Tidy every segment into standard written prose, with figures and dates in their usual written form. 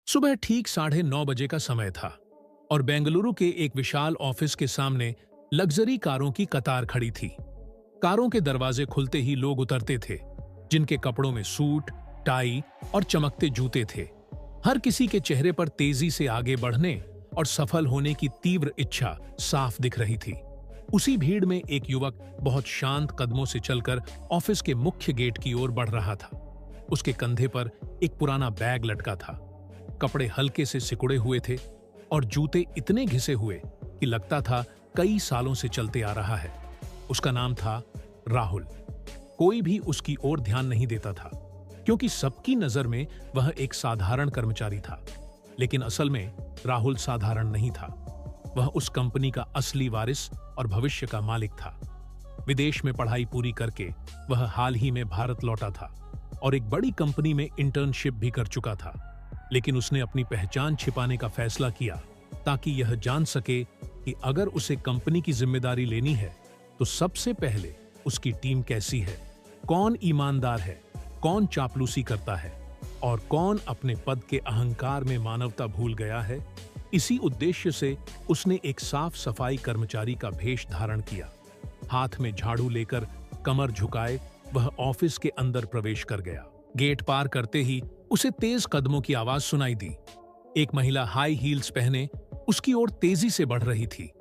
सुबह ठीक 9:30 बजे का समय था और बेंगलुरु के एक विशाल ऑफिस के सामने लग्जरी कारों की कतार खड़ी थी। कारों के दरवाजे खुलते ही लोग उतरते थे, जिनके कपड़ों में सूट, टाई और चमकते जूते थे। हर किसी के चेहरे पर तेजी से आगे बढ़ने और सफल होने की तीव्र इच्छा साफ दिख रही थी। उसी भीड़ में एक युवक बहुत शांत कदमों से चलकर ऑफिस के मुख्य गेट की ओर बढ़ रहा था। उसके कंधे पर एक पुराना बैग लटका था। कपड़े हल्के से सिकुड़े हुए थे और जूते इतने घिसे हुए कि लगता था कई सालों से चलते आ रहा है। उसका नाम था राहुल। कोई भी उसकी ओर ध्यान नहीं देता था, क्योंकि सबकी नजर में वह एक साधारण कर्मचारी था। लेकिन असल में राहुल साधारण नहीं था। वह उस कंपनी का असली वारिस और भविष्य का मालिक था। विदेश में पढ़ाई पूरी करके वह हाल ही में भारत लौटा था और एक बड़ी कंपनी में इंटर्नशिप भी कर चुका था। लेकिन उसने अपनी पहचान छिपाने का फैसला किया ताकि यह जान सके कि अगर उसे कंपनी की जिम्मेदारी लेनी है तो सबसे पहले उसकी टीम कैसी है, कौन ईमानदार है, कौन चापलूसी करता है और कौन अपने पद के अहंकार में मानवता भूल गया है। इसी उद्देश्य से उसने एक साफ सफाई कर्मचारी का भेष धारण किया। हाथ में झाड़ू लेकर कमर झुकाए वह ऑफिस के अंदर प्रवेश कर गया। गेट पार करते ही उसे तेज कदमों की आवाज सुनाई दी। एक महिला हाई हील्स पहने उसकी ओर तेजी से बढ़ रही थी।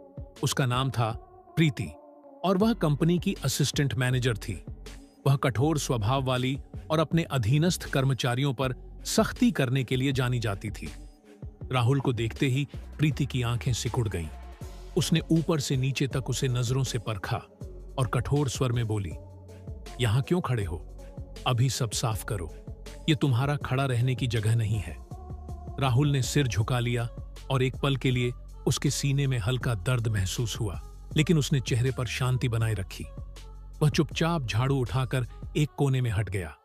उसका नाम था प्रीति और वह कंपनी की असिस्टेंट मैनेजर थी। वह कठोर स्वभाव वाली और अपने अधीनस्थ कर्मचारियों पर सख्ती करने के लिए जानी जाती थी। राहुल को देखते ही प्रीति की आंखें सिकुड़ गईं। उसने ऊपर से नीचे तक उसे नजरों से परखा और कठोर स्वर में बोली, "यहां क्यों खड़े हो? अभी सब साफ करो। ये तुम्हारा खड़ा रहने की जगह नहीं है।" राहुल ने सिर झुका लिया और एक पल के लिए उसके सीने में हल्का दर्द महसूस हुआ, लेकिन उसने चेहरे पर शांति बनाए रखी। वह चुपचाप झाड़ू उठाकर एक कोने में हट गया।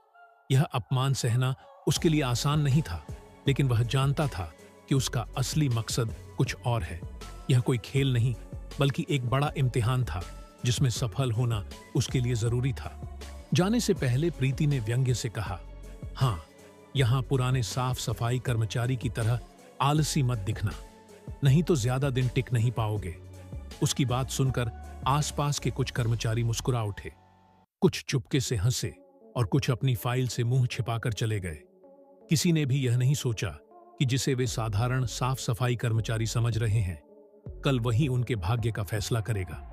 यह अपमान सहना उसके लिए आसान नहीं था, लेकिन वह जानता था कि उसका असली मकसद कुछ और है। यह कोई खेल नहीं, बल्कि एक बड़ा इम्तिहान था जिसमें सफल होना उसके लिए जरूरी था। जाने से पहले प्रीति ने व्यंग्य से कहा, "हाँ, यहां पुराने साफ सफाई कर्मचारी की तरह आलसी मत दिखना, नहीं तो ज्यादा दिन टिक नहीं पाओगे।" उसकी बात सुनकर आसपास के कुछ कर्मचारी मुस्कुरा उठे। कुछ चुपके से हंसे और कुछ अपनी फाइल से मुंह छिपाकर चले गए। किसी ने भी यह नहीं सोचा कि जिसे वे साधारण साफ सफाई कर्मचारी समझ रहे हैं, कल वही उनके भाग्य का फैसला करेगा।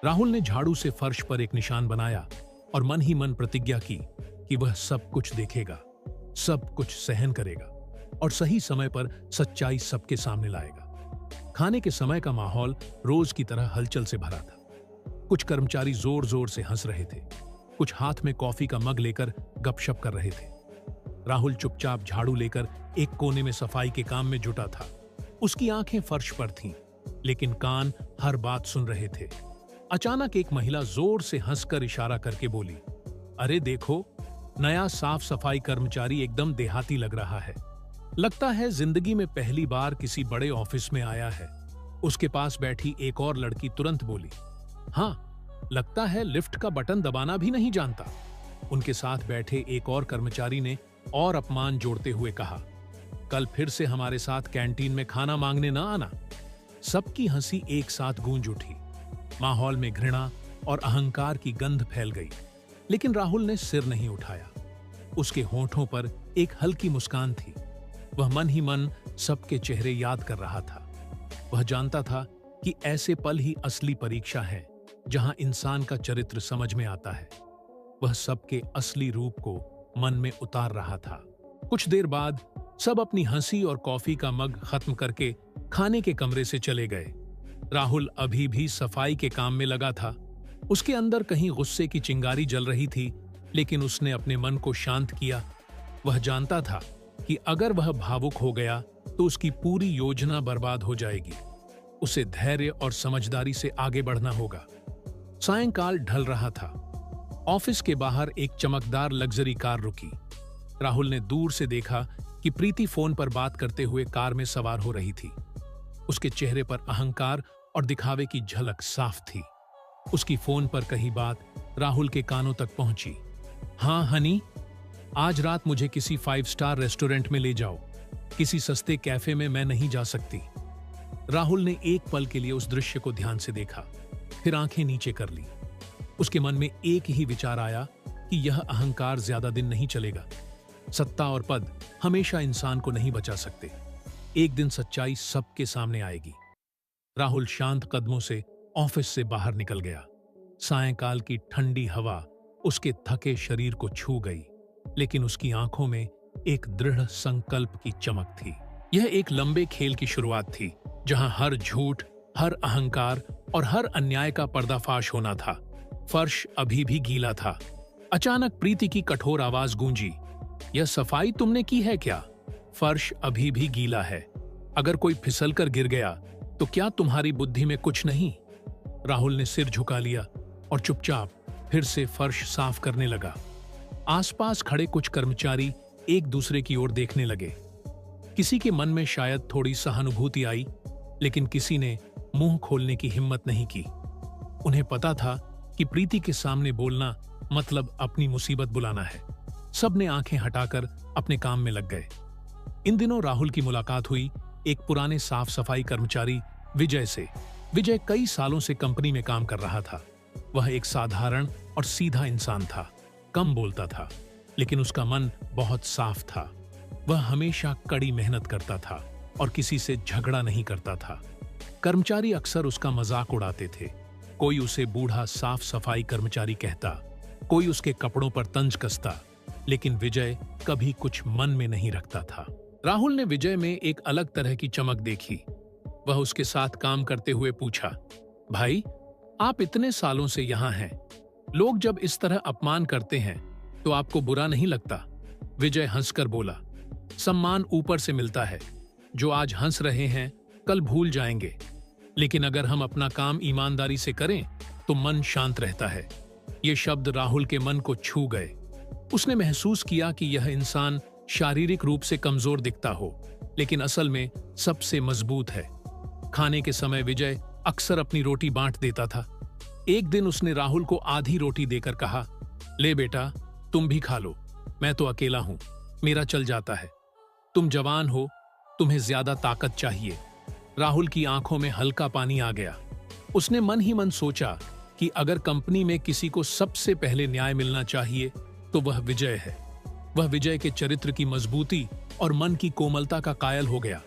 राहुल ने झाड़ू से फर्श पर एक निशान बनाया और मन ही मन प्रतिज्ञा की कि वह सब कुछ देखेगा, सब कुछ सहन करेगा और सही समय पर सच्चाई सबके सामने लाएगा। खाने के समय का माहौल रोज की तरह हलचल से भरा था। कुछ कर्मचारी जोर जोर से हंस रहे थे, कुछ हाथ में कॉफी का मग लेकर गपशप कर रहे थे। राहुल चुपचाप झाड़ू लेकर एक कोने में सफाई के काम में जुटा था। उसकी आंखें फर्श पर थीं, लेकिन कान हर बात सुन रहे थे। अचानक एक महिला जोर से हंसकर इशारा करके बोली, "अरे देखो, नया साफ सफाई कर्मचारी एकदम देहाती लग रहा है। लगता है जिंदगी में पहली बार किसी बड़े ऑफिस में आया है।" उसके पास बैठी एक और लड़की तुरंत बोली, "हाँ, लगता है लिफ्ट का बटन दबाना भी नहीं जानता।" उनके साथ बैठे एक और कर्मचारी ने और अपमान जोड़ते हुए कहा, "कल फिर से हमारे साथ कैंटीन में खाना मांगने न आना।" सबकी हंसी एक साथ गूंज उठी। माहौल में घृणा और अहंकार की गंध फैल गई, लेकिन राहुल ने सिर नहीं उठाया। उसके होठों पर एक हल्की मुस्कान थी। वह मन ही मन सबके चेहरे याद कर रहा था। वह जानता था कि ऐसे पल ही असली परीक्षा है, जहां इंसान का चरित्र समझ में आता है। वह सबके असली रूप को मन में उतार रहा था। कुछ देर बाद सब अपनी हंसी और कॉफी का मग खत्म करके खाने के कमरे से चले गए। राहुल अभी भी सफाई के काम में लगा था। उसके अंदर कहीं गुस्से की चिंगारी जल रही थी, लेकिन उसने अपने मन को शांत किया। वह जानता था कि अगर वह भावुक हो गया तो उसकी पूरी योजना बर्बाद हो जाएगी। उसे धैर्य और समझदारी से आगे बढ़ना होगा। सायंकाल ढल रहा था। ऑफिस के बाहर एक चमकदार लग्जरी कार रुकी। राहुल ने दूर से देखा कि प्रीति फोन पर बात करते हुए कार में सवार हो रही थी। उसके चेहरे पर अहंकार और दिखावे की झलक साफ थी। उसकी फोन पर कही बात राहुल के कानों तक पहुंची। "हाँ हनी, आज रात मुझे किसी 5 स्टार रेस्टोरेंट में ले जाओ। किसी सस्ते कैफे में मैं नहीं जा सकती। राहुल ने एक पल के लिए उस दृश्य को ध्यान से देखा, फिर आंखें नीचे कर ली। उसके मन में एक ही विचार आया कि यह अहंकार ज्यादा दिन नहीं चलेगा। सत्ता और पद हमेशा इंसान को नहीं बचा सकते। एक दिन सच्चाई सबके सामने आएगी। राहुल शांत कदमों से ऑफिस से बाहर निकल गया। सायंकाल की ठंडी हवा उसके थके शरीर को छू गई, लेकिन उसकी आंखों में एक दृढ़ संकल्प की चमक थी। यह एक लंबे खेल की शुरुआत थी, जहां हर झूठ, हर अहंकार और हर अन्याय का पर्दाफाश होना था। फर्श अभी भी गीला था। अचानक प्रीति की कठोर आवाज गूंजी, यह सफाई तुमने की है क्या? फर्श अभी भी गीला है। अगर कोई फिसलकर गिर गया तो क्या तुम्हारी बुद्धि में कुछ नहीं? राहुल ने सिर झुका लिया और चुपचाप फिर से फर्श साफ करने लगा। आसपास खड़े कुछ कर्मचारी एक दूसरे की ओर देखने लगे। किसी के मन में शायद थोड़ी सहानुभूति आई, लेकिन किसी ने मुंह खोलने की हिम्मत नहीं की। उन्हें पता था कि प्रीति के सामने बोलना मतलब अपनी मुसीबत बुलाना है। सब ने आंखें हटाकर अपने काम में लग गए। इन दिनों राहुल की मुलाकात हुई एक पुराने साफ सफाई कर्मचारी विजय से। विजय कई सालों से कंपनी में काम कर रहा था। वह एक साधारण और सीधा इंसान था, कम बोलता था, लेकिन उसका मन बहुत साफ था। वह हमेशा कड़ी मेहनत करता था और किसी से झगड़ा नहीं करता था। कर्मचारी अक्सर उसका मजाक उड़ाते थे। कोई उसे बूढ़ा साफ सफाई कर्मचारी कहता, कोई उसके कपड़ों पर तंज कसता, लेकिन विजय कभी कुछ मन में नहीं रखता था। राहुल ने विजय में एक अलग तरह की चमक देखी। वह उसके साथ काम करते हुए पूछा, भाई, आप इतने सालों से यहां हैं, लोग जब इस तरह अपमान करते हैं तो आपको बुरा नहीं लगता? विजय हंसकर बोला, सम्मान ऊपर से मिलता है। जो आज हंस रहे हैं कल भूल जाएंगे, लेकिन अगर हम अपना काम ईमानदारी से करें तो मन शांत रहता है। ये शब्द राहुल के मन को छू गए। उसने महसूस किया कि यह इंसान शारीरिक रूप से कमजोर दिखता हो, लेकिन असल में सबसे मजबूत है। खाने के समय विजय अक्सर अपनी रोटी बांट देता था। एक दिन उसने राहुल को आधी रोटी देकर कहा, ले बेटा, तुम भी खा लो, मैं तो अकेला हूं, मेरा चल जाता है। तुम जवान हो, तुम्हें ज्यादा ताकत चाहिए। राहुल की आंखों में हल्का पानी आ गया। उसने मन ही मन सोचा कि अगर कंपनी में किसी को सबसे पहले न्याय मिलना चाहिए तो वह विजय है। वह विजय के चरित्र की मजबूती और मन की कोमलता का कायल हो गया।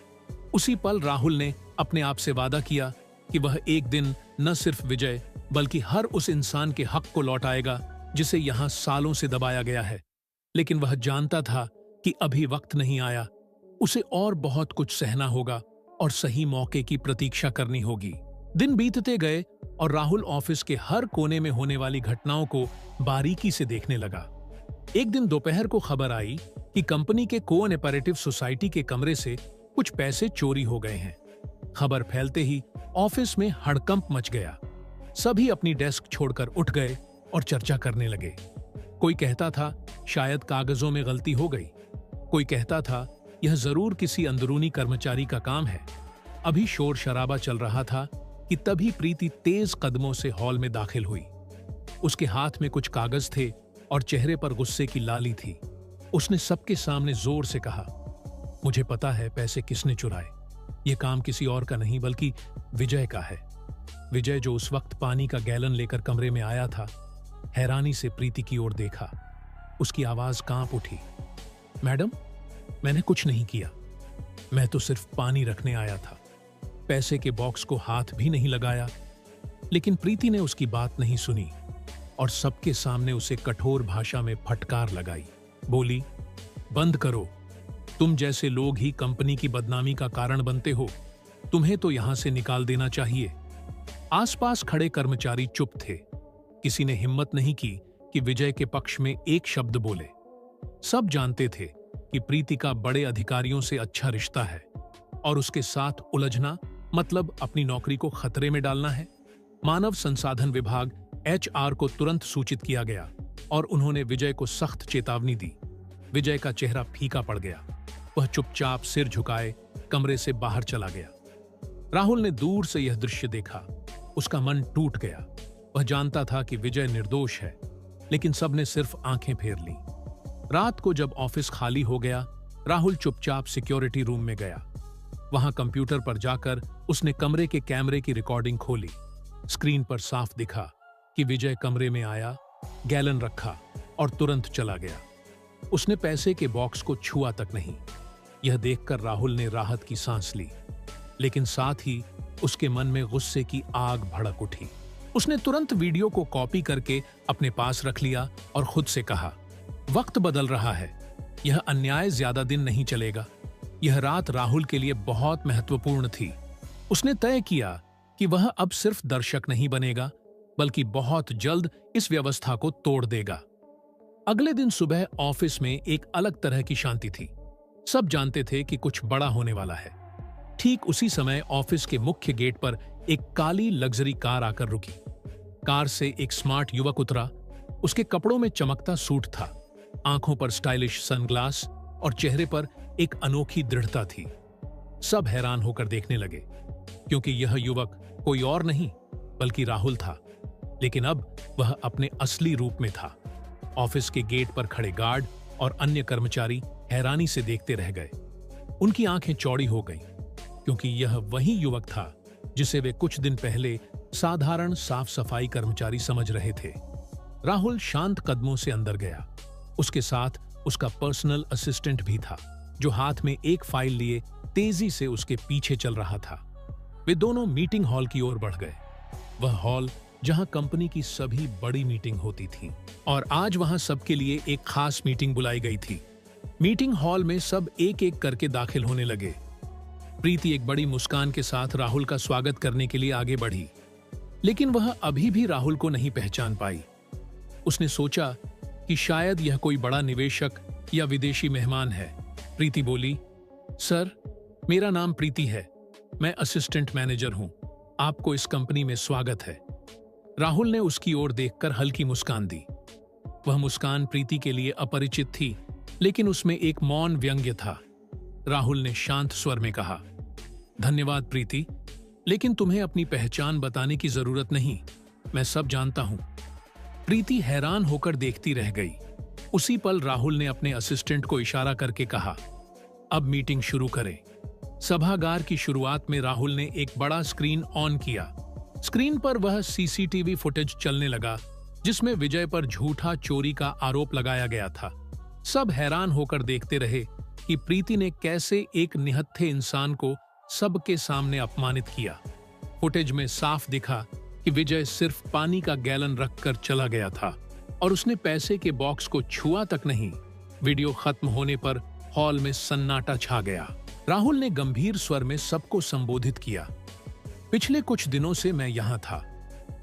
उसी पल राहुल ने अपने आप से वादा किया कि वह एक दिन न सिर्फ विजय बल्कि हर उस इंसान के हक को लौटाएगा जिसे यहां सालों से दबाया गया है। लेकिन वह जानता था कि अभी वक्त नहीं आया। उसे और बहुत कुछ सहना होगा और सही मौके की प्रतीक्षा करनी होगी। दिन बीतते गए और राहुल ऑफिस के हर कोने में होने वाली घटनाओं को बारीकी से देखने लगा। एक दिन दोपहर को खबर आई कि कंपनी के कोऑपरेटिव सोसाइटी के कमरे से कुछ पैसे चोरी हो गए हैं। खबर फैलते ही ऑफिस में हड़कंप मच गया। सभी अपनी डेस्क छोड़कर उठ गए और चर्चा करने लगे। कोई कहता था शायद कागजों में गलती हो गई, कोई कहता था यह जरूर किसी अंदरूनी कर्मचारी का काम है। अभी शोर शराबा चल रहा था कि तभी प्रीति तेज कदमों से हॉल में दाखिल हुई। उसके हाथ में कुछ कागज थे और चेहरे पर गुस्से की लाली थी। उसने सबके सामने जोर से कहा, मुझे पता है पैसे किसने चुराए। ये काम किसी और का नहीं बल्कि विजय का है। विजय, जो उस वक्त पानी का गैलन लेकर कमरे में आया था, हैरानी से प्रीति की ओर देखा। उसकी आवाज कांप उठी, मैडम, मैंने कुछ नहीं किया, मैं तो सिर्फ पानी रखने आया था, पैसे के बॉक्स को हाथ भी नहीं लगाया। लेकिन प्रीति ने उसकी बात नहीं सुनी और सबके सामने उसे कठोर भाषा में फटकार लगाई। बोली, बंद करो, तुम जैसे लोग ही कंपनी की बदनामी का कारण बनते हो, तुम्हें तो यहां से निकाल देना चाहिए। आसपास खड़े कर्मचारी चुप थे। किसी ने हिम्मत नहीं की कि विजय के पक्ष में एक शब्द बोले। सब जानते थे कि प्रीति का बड़े अधिकारियों से अच्छा रिश्ता है और उसके साथ उलझना मतलब अपनी नौकरी को खतरे में डालना है। मानव संसाधन विभाग HR को तुरंत सूचित किया गया और उन्होंने विजय को सख्त चेतावनी दी। विजय का चेहरा फीका पड़ गया। वह चुपचाप सिर झुकाए कमरे से बाहर चला गया। राहुल ने दूर से यह दृश्य देखा। उसका मन टूट गया। वह जानता था कि विजय निर्दोष है, लेकिन सबने सिर्फ आंखें फेर लीं। रात को जब ऑफिस खाली हो गया राहुल चुपचाप सिक्योरिटी रूम में गया। वहां कंप्यूटर पर जाकर उसने कमरे के कैमरे की रिकॉर्डिंग खोली। स्क्रीन पर साफ दिखा कि विजय कमरे में आया, गैलन रखा और तुरंत चला गया। उसने पैसे के बॉक्स को छुआ तक नहीं। यह देखकर राहुल ने राहत की सांस ली, लेकिन साथ ही उसके मन में गुस्से की आग भड़क उठी। उसने तुरंत वीडियो को कॉपी करके अपने पास रख लिया और खुद से कहा, वक्त बदल रहा है, यह अन्याय ज्यादा दिन नहीं चलेगा। यह रात राहुल के लिए बहुत महत्वपूर्ण थी। उसने तय किया कि वह अब सिर्फ दर्शक नहीं बनेगा, बल्कि बहुत जल्द इस व्यवस्था को तोड़ देगा। अगले दिन सुबह ऑफिस में एक अलग तरह की शांति थी। सब जानते थे कि कुछ बड़ा होने वाला है। ठीक उसी समय ऑफिस के मुख्य गेट पर एक काली लग्जरी कार आकर रुकी। कार से एक स्मार्ट युवक उतरा। उसके कपड़ों में चमकता सूट था, आंखों पर स्टाइलिश सनग्लास और चेहरे पर एक अनोखी दृढ़ता थी। सब हैरान होकर देखने लगे, क्योंकि यह युवक कोई और नहीं बल्कि राहुल था। लेकिन अब वह अपने असली रूप में था। ऑफिस के गेट पर खड़े गार्ड और अन्य कर्मचारी हैरानी से देखते रह गए। उनकी आंखें चौड़ी हो गईं, क्योंकि यह वही युवक था जिसे वे कुछ दिन पहले साधारण साफ सफाई कर्मचारी समझ रहे थे। राहुल शांत कदमों से अंदर गया। उसके साथ उसका पर्सनल असिस्टेंट भी था, जो हाथ में एक फाइल लिए तेजी से उसके पीछे चल रहा था। वे दोनों मीटिंग हॉल की ओर बढ़ गए। वह हॉल जहां कंपनी की सभी बड़ी मीटिंग होती थी, और आज वहां सबके लिए एक खास मीटिंग बुलाई गई थी। मीटिंग हॉल में सब एक एक करके दाखिल होने लगे। प्रीति एक बड़ी मुस्कान के साथ राहुल का स्वागत करने के लिए आगे बढ़ी, लेकिन वह अभी भी राहुल को नहीं पहचान पाई। उसने सोचा कि शायद यह कोई बड़ा निवेशक या विदेशी मेहमान है। प्रीति बोली, सर, मेरा नाम प्रीति है, मैं असिस्टेंट मैनेजर हूं, आपको इस कंपनी में स्वागत है। राहुल ने उसकी ओर देखकर हल्की मुस्कान दी। वह मुस्कान प्रीति के लिए अपरिचित थी, लेकिन उसमें एक मौन व्यंग्य था। राहुल ने शांत स्वर में कहा, धन्यवाद प्रीति, लेकिन तुम्हें अपनी पहचान बताने की जरूरत नहीं, मैं सब जानता हूं। प्रीति हैरान होकर देखती रह गई। उसी पल राहुल ने अपने असिस्टेंट को इशारा करके कहा, अब मीटिंग शुरू करें। सभागार की शुरुआत में राहुल ने एक बड़ा स्क्रीन ऑन किया। स्क्रीन पर वह सीसीटीवी फुटेज चलने लगा, जिसमें विजय पर झूठा चोरी का आरोप लगाया गया था। सब हैरान होकर देखते रहे कि प्रीति ने कैसे एक निहत्थे इंसान को सबके सामने अपमानित किया। फुटेज में साफ दिखा कि विजय सिर्फ पानी का गैलन रखकर चला गया था और उसने पैसे के बॉक्स को छुआ तक नहीं। वीडियो खत्म होने पर हॉल में सन्नाटा छा गया। राहुल ने गंभीर स्वर में सबको संबोधित किया, पिछले कुछ दिनों से मैं यहां था,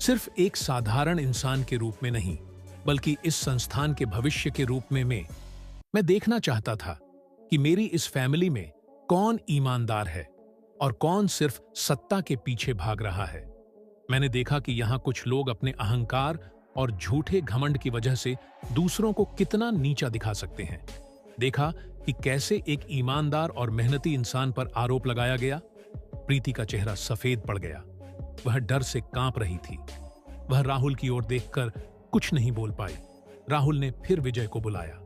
सिर्फ एक साधारण इंसान के रूप में नहीं, बल्कि इस संस्थान के भविष्य के रूप में मैं देखना चाहता था कि मेरी इस फैमिली में कौन ईमानदार है और कौन सिर्फ सत्ता के पीछे भाग रहा है। मैंने देखा कि यहाँ कुछ लोग अपने अहंकार और झूठे घमंड की वजह से दूसरों को कितना नीचा दिखा सकते हैं। देखा कि कैसे एक ईमानदार और मेहनती इंसान पर आरोप लगाया गया। प्रीति का चेहरा सफेद पड़ गया। वह डर से कांप रही थी। वह राहुल की ओर देखकर कुछ नहीं बोल पाई। राहुल ने फिर विजय को बुलाया।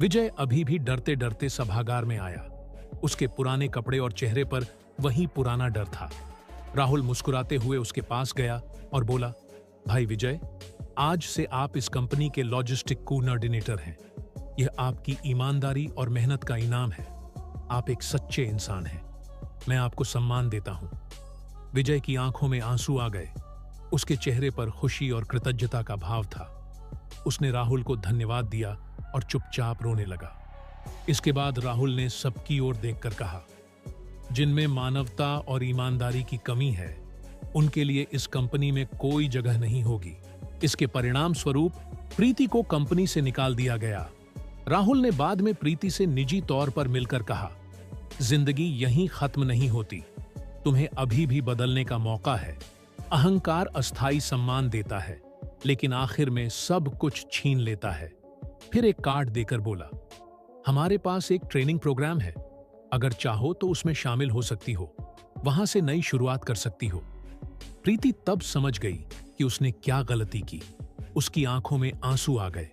विजय अभी भी डरते डरते सभागार में आया। उसके पुराने कपड़े और चेहरे पर वही पुराना डर था। राहुल मुस्कुराते हुए उसके पास गया और बोला, भाई विजय, आज से आप इस कंपनी के लॉजिस्टिक कोऑर्डिनेटर हैं। यह आपकी ईमानदारी और मेहनत का इनाम है। आप एक सच्चे इंसान हैं। मैं आपको सम्मान देता हूं। विजय की आंखों में आंसू आ गए। उसके चेहरे पर खुशी और कृतज्ञता का भाव था। उसने राहुल को धन्यवाद दिया और चुपचाप रोने लगा। इसके बाद राहुल ने सबकी ओर देखकर कहा, जिनमें मानवता और ईमानदारी की कमी है, उनके लिए इस कंपनी में कोई जगह नहीं होगी। इसके परिणाम स्वरूप प्रीति को कंपनी से निकाल दिया गया। राहुल ने बाद में प्रीति से निजी तौर पर मिलकर कहा, जिंदगी यहीं खत्म नहीं होती, तुम्हें अभी भी बदलने का मौका है। अहंकार अस्थायी सम्मान देता है, लेकिन आखिर में सब कुछ छीन लेता है। फिर एक कार्ड देकर बोला, हमारे पास एक ट्रेनिंग प्रोग्राम है, अगर चाहो तो उसमें शामिल हो सकती हो, वहां से नई शुरुआत कर सकती हो। प्रीति तब समझ गई कि उसने क्या गलती की। उसकी आंखों में आंसू आ गए।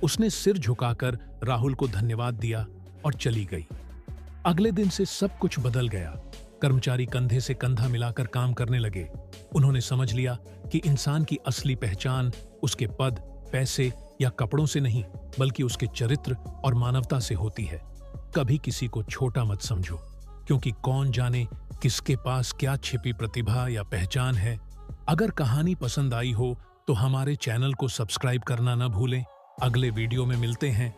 उसने सिर झुकाकर राहुल को धन्यवाद दिया और चली गई। अगले दिन से सब कुछ बदल गया। कर्मचारी कंधे से कंधा मिलाकर काम करने लगे। उन्होंने समझ लिया कि इंसान की असली पहचान उसके पद, पैसे या कपड़ों से नहीं, बल्कि उसके चरित्र और मानवता से होती है। कभी किसी को छोटा मत समझो, क्योंकि कौन जाने किसके पास क्या छिपी प्रतिभा या पहचान है। अगर कहानी पसंद आई हो तो हमारे चैनल को सब्सक्राइब करना न भूलें। अगले वीडियो में मिलते हैं।